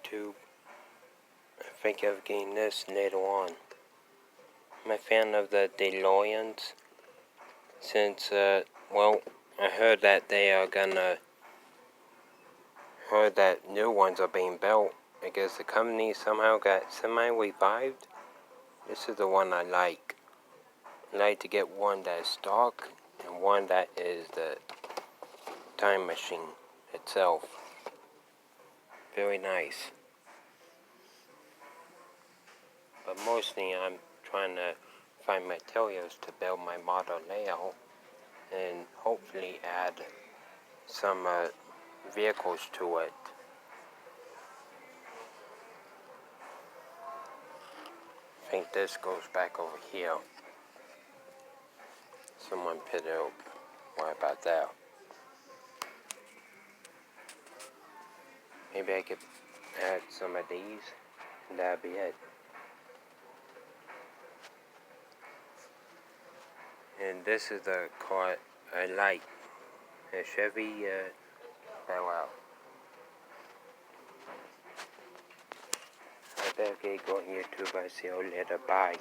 YouTube. I think of getting this later on. I'm a fan of the DeLoreans since, well, I heard that heard that new ones are being built. I guess the company somehow got semi-revived. This is the one I like. I like to get one that's stock and one that is the time machine itself. Very nice. But mostly I'm trying to find materials to build my model layout and hopefully add some vehicles to it. I think this goes back over here. Someone put it up. What about that? Maybe I could add some of these and that'd be it. And this is the car I like. A Chevy Bel Air. I better get going YouTube. I see you later. Bye.